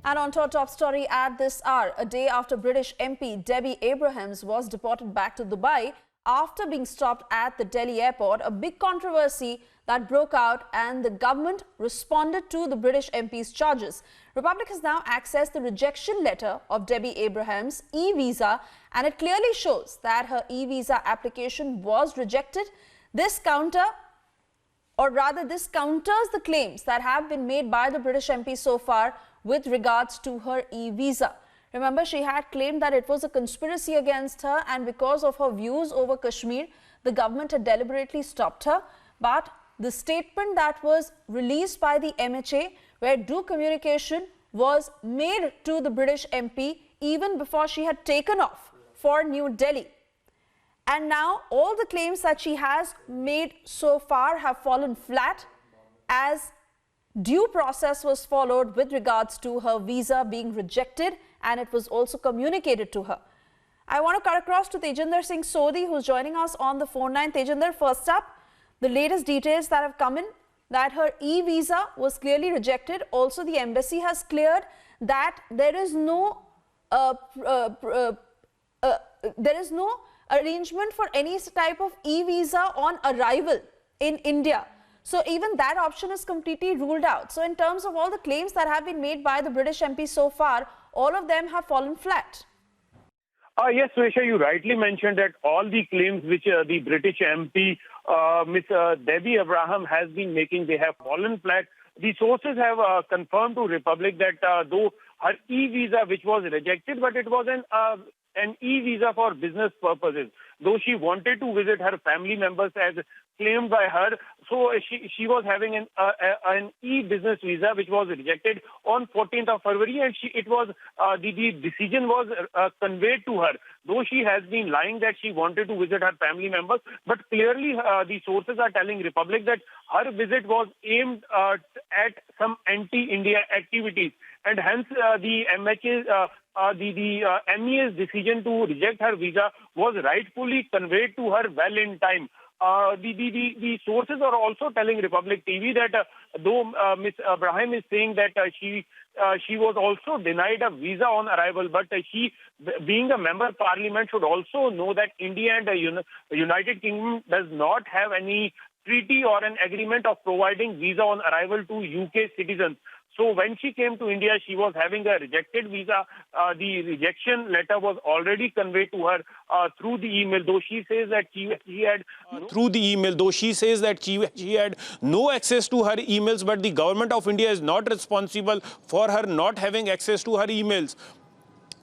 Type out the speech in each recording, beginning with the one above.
And on to our top story at this hour, a day after British MP Debbie Abrahams was deported back to Dubai after being stopped at the Delhi airport, a big controversy that broke out and the government responded to the British MP's charges. Republic has now accessed the rejection letter of Debbie Abrahams' e-visa, and it clearly shows that her e-visa application was rejected. This counters the claims that have been made by the British MP so far with regards to her e-visa. Remember, she had claimed that it was a conspiracy against her, and because of her views over Kashmir, the government had deliberately stopped her. But the statement that was released by the MHA, where due communication was made to the British MP even before she had taken off for New Delhi. And now all the claims that she has made so far have fallen flat, as due process was followed with regards to her visa being rejected, and it was also communicated to her. I want to cut across to Tejinder Singh Sodhi, who's joining us on the phone line. Tejinder, first up, the latest details that have come in, that her e-visa was clearly rejected. Also, the embassy has cleared that there is no arrangement for any type of e-visa on arrival in India. So even that option is completely ruled out. So in terms of all the claims that have been made by the British MP so far, all of them have fallen flat. Yes, Swesha, you rightly mentioned that all the claims which the British MP, Miss Debbie Abraham, has been making, they have fallen flat. The sources have confirmed to Republic that though her e-visa, which was rejected, but it was an e-visa for business purposes. Though she wanted to visit her family members as claimed by her, so she was having an e-business visa which was rejected on 14th of February, and the decision was conveyed to her. Though she has been lying that she wanted to visit her family members, but clearly the sources are telling Republic that her visit was aimed at some anti-India activities, and hence the MEA's decision to reject her visa was rightfully conveyed to her well in time. The sources are also telling Republic TV that though Miss Abraham is saying that she was also denied a visa on arrival, but she, being a member of parliament, should also know that India and the United Kingdom does not have any treaty or an agreement of providing visa on arrival to UK citizens. So when she came to India, she was having a rejected visa. The rejection letter was already conveyed to her through the email, though she says that she had no access to her emails, but the government of India is not responsible for her not having access to her emails.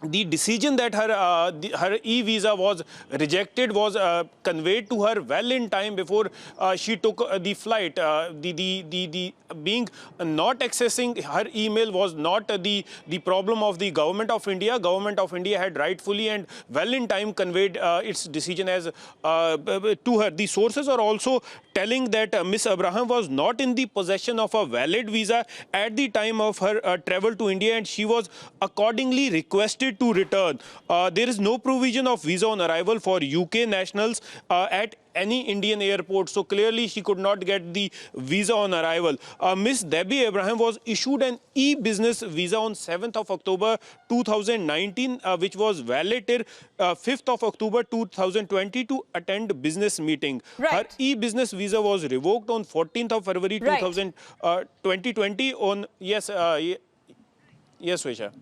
The decision that her e-visa was rejected was conveyed to her well in time before she took the flight. The being not accessing her email was not the problem of the government of India. Government of India had rightfully and well in time conveyed its decision as to her. The sources are also telling that Miss Abraham was not in the possession of a valid visa at the time of her travel to India, and she was accordingly requested to return. There is no provision of visa on arrival for UK nationals at any Indian airport, so clearly she could not get the visa on arrival. Miss Debbie Abraham was issued an e-business visa on 7th of October 2019, which was valid till 5th of October 2020 to attend business meeting. Right. Her e-business visa was revoked on 14th of February 2020 on, yes, Vesha.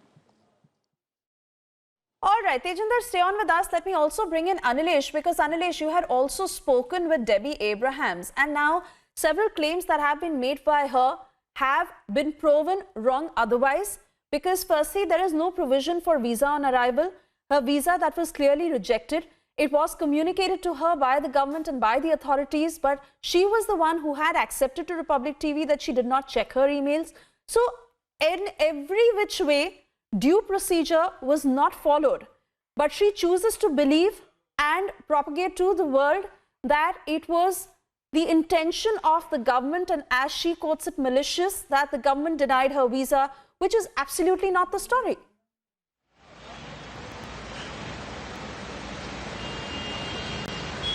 All right, Tejinder, stay on with us. Let me also bring in Anilesh, because Anilesh, you had also spoken with Debbie Abrahams, and now several claims that have been made by her have been proven wrong otherwise, because firstly, there is no provision for visa on arrival. Her visa that was clearly rejected, it was communicated to her by the government and by the authorities, but she was the one who had accepted to Republic TV that she did not check her emails. So in every which way, due procedure was not followed, but she chooses to believe and propagate to the world that it was the intention of the government, and as she quotes it, malicious, that the government denied her visa, which is absolutely not the story.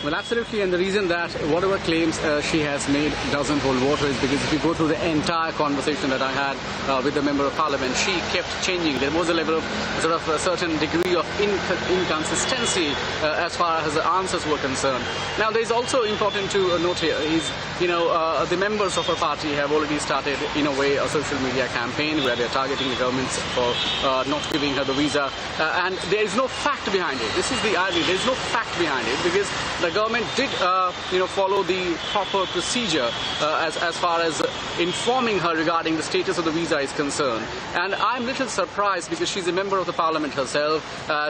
Well, absolutely, and the reason that whatever claims she has made doesn't hold water is because if you go through the entire conversation that I had with the Member of Parliament, she kept changing. There was a level of sort of a certain degree of inconsistency as far as the answers were concerned. Now, there is also important to note here is, the members of her party have already started, in a way, a social media campaign where they're targeting the government for not giving her the visa, and there is no fact behind it. This is the idea. There is no fact behind it because the government did, follow the proper procedure as far as informing her regarding the status of the visa is concerned. And I'm a little surprised because she's a member of the parliament herself.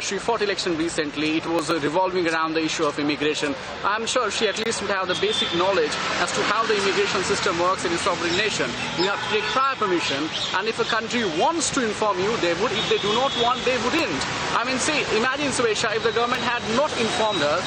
She fought election recently. It was revolving around the issue of immigration. I'm sure she at least would have the basic knowledge as to how the immigration system works in a sovereign nation. You have to take prior permission, and if a country wants to inform you, they would. If they do not want, they wouldn't. I mean, see, imagine, Suesha, if the government had not informed her,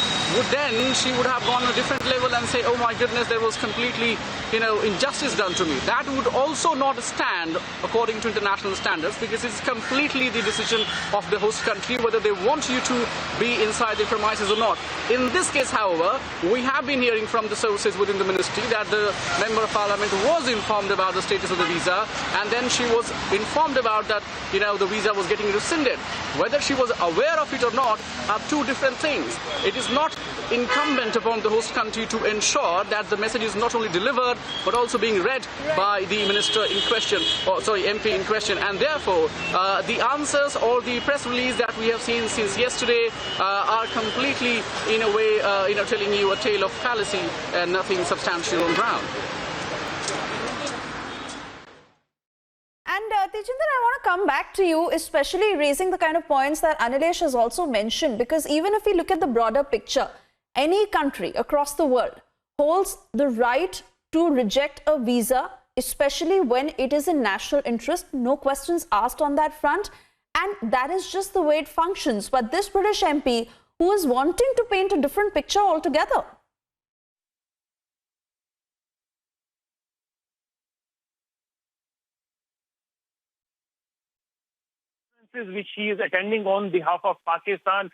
then she would have gone a different level and say, oh my goodness, there was completely, injustice done to me. That would also not stand according to international standards because it's completely the decision of the host country whether they want you to be inside the premises or not. In this case, however, we have been hearing from the sources within the ministry that the Member of Parliament was informed about the status of the visa, and then she was informed about that, the visa was getting rescinded. Whether she was aware of it or not are two different things. It is not incumbent upon the host country to ensure that the message is not only delivered but also being read by the minister in question, MP in question, and therefore the answers or the press release that we have seen since yesterday are completely, in a way, telling you a tale of fallacy and nothing substantial on ground. And Tejinder, I want to come back to you, especially raising the kind of points that Anilesh has also mentioned, because even if we look at the broader picture, any country across the world holds the right to reject a visa, especially when it is in national interest. No questions asked on that front. And that is just the way it functions. But this British MP who is wanting to paint a different picture altogether. Which she is attending on behalf of Pakistan.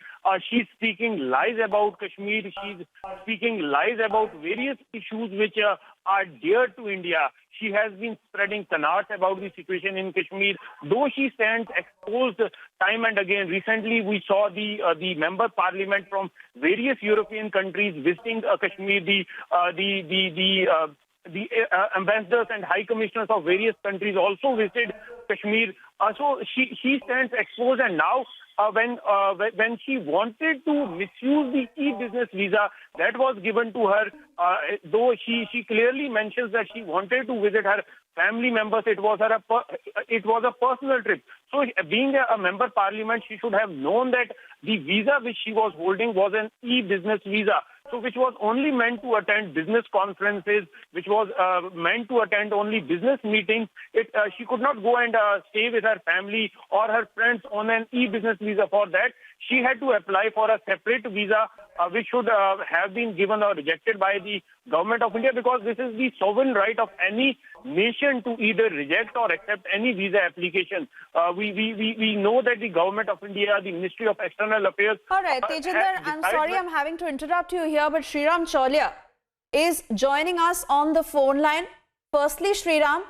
She's speaking lies about Kashmir. She's speaking lies about various issues which are dear to India. She has been spreading canards about the situation in Kashmir, though she stands exposed time and again. Recently, we saw the member parliament from various European countries visiting Kashmir. The ambassadors and high commissioners of various countries also visited Kashmir. So she stands exposed, and now when she wanted to misuse the e-business visa that was given to her, though she clearly mentions that she wanted to visit her family members, it was a personal trip. So being a member parliament, she should have known that the visa which she was holding was an e-business visa, so which was only meant to attend business conferences, which was meant to attend only business meetings. She could not go and stay with her family or her friends on an e-business visa. For that, she had to apply for a separate visa, which should have been given or rejected by the government of India, because this is the sovereign right of any nation to either reject or accept any visa application. We know that the government of India, the Ministry of External Affairs... All right, Tejinder, I'm sorry I'm having to interrupt you here, but Sriram Chaulia is joining us on the phone line. Firstly, Sriram,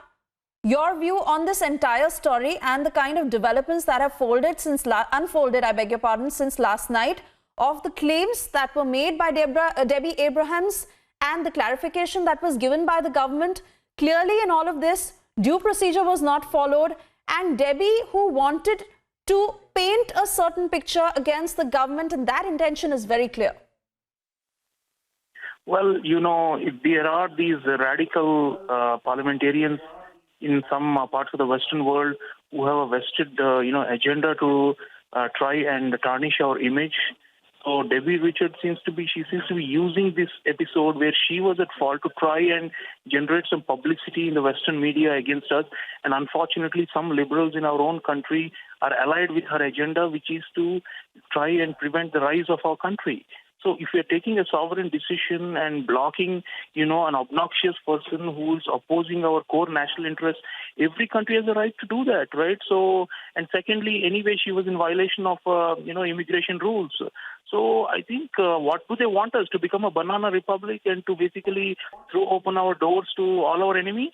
your view on this entire story and the kind of developments that have unfolded, since last night, of the claims that were made by Debbie Abrahams and the clarification that was given by the government. Clearly, in all of this, due procedure was not followed, and Debbie, who wanted to paint a certain picture against the government, and that intention is very clear. Well, there are these radical parliamentarians in some parts of the Western world who have a vested, agenda to try and tarnish our image. So Debbie Richards seems to be using this episode where she was at fault to try and generate some publicity in the Western media against us. And unfortunately, some liberals in our own country are allied with her agenda, which is to try and prevent the rise of our country. So if we are taking a sovereign decision and blocking, an obnoxious person who is opposing our core national interests, every country has a right to do that, right? So, and secondly, anyway, she was in violation of, immigration rules. So I think what do they want us to become a banana republic and to basically throw open our doors to all our enemies?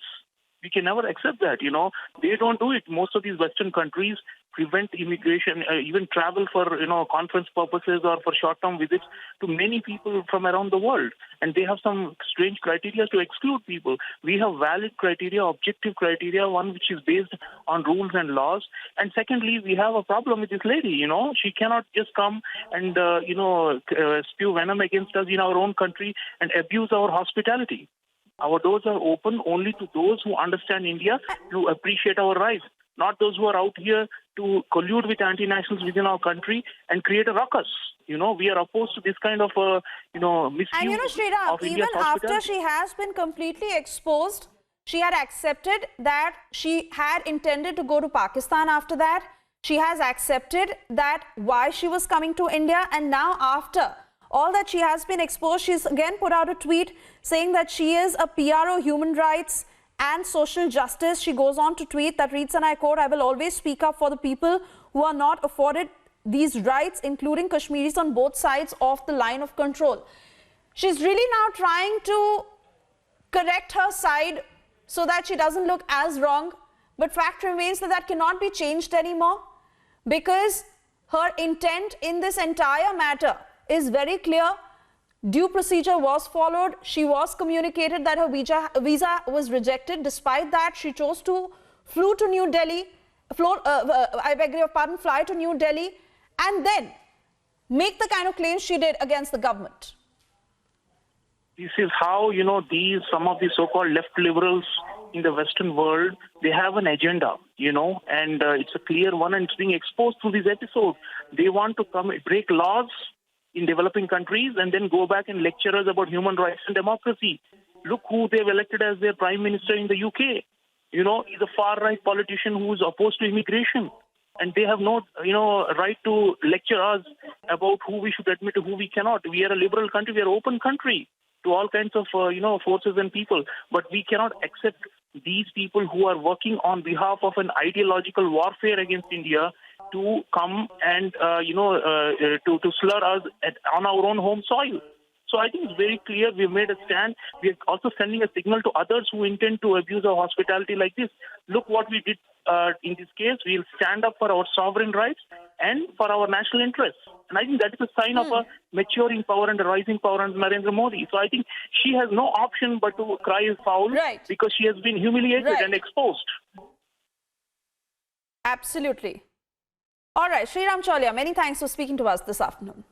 We can never accept that, you know. They don't do it. Most of these Western countries prevent immigration, even travel for, you know, conference purposes or for short-term visits to many people from around the world. And they have some strange criteria to exclude people. We have valid criteria, objective criteria, one which is based on rules and laws. And secondly, we have a problem with this lady, you know. She cannot just come and, spew venom against us in our own country and abuse our hospitality. Our doors are open only to those who understand India, to appreciate our rights, not those who are out here to collude with anti-nationals within our country and create a ruckus. You know, we are opposed to this kind of, misuse And you know, Sriram, of India's even after hospitality. she has been completely exposed, she had accepted that she had intended to go to Pakistan after that. She has accepted that why she was coming to India, and now after all that she has been exposed, she's again put out a tweet saying that she is a PRO human rights and social justice. She goes on to tweet that reads, and I quote, "I will always speak up for the people who are not afforded these rights, including Kashmiris on both sides of the line of control." She's really now trying to correct her side so that she doesn't look as wrong. But fact remains that that cannot be changed anymore, because her intent in this entire matter is very clear. Due procedure was followed. She was communicated that her visa was rejected. Despite that, she chose to fly to New Delhi, fly to New Delhi, and then make the kind of claims she did against the government. This is how, you know, some of the so-called left liberals in the Western world, they have an agenda, you know, and it's a clear one, and it's being exposed through this episode. They want to break laws in developing countries and then go back and lecture us about human rights and democracy. Look who they've elected as their prime minister in the UK. You know, he's a far-right politician who is opposed to immigration. And they have no, right to lecture us about who we should admit and who we cannot. We are a liberal country. We are an open country to all kinds of, forces and people. But we cannot accept these people who are working on behalf of an ideological warfare against India to come and, to slur us on our own home soil. So I think it's very clear we've made a stand. We're also sending a signal to others who intend to abuse our hospitality like this. Look what we did in this case. We'll stand up for our sovereign rights and for our national interests. And I think that is a sign of a maturing power and a rising power under Narendra Modi. So I think she has no option but to cry foul, because she has been humiliated and exposed. Absolutely. All right, Sriram Cholia, many thanks for speaking to us this afternoon.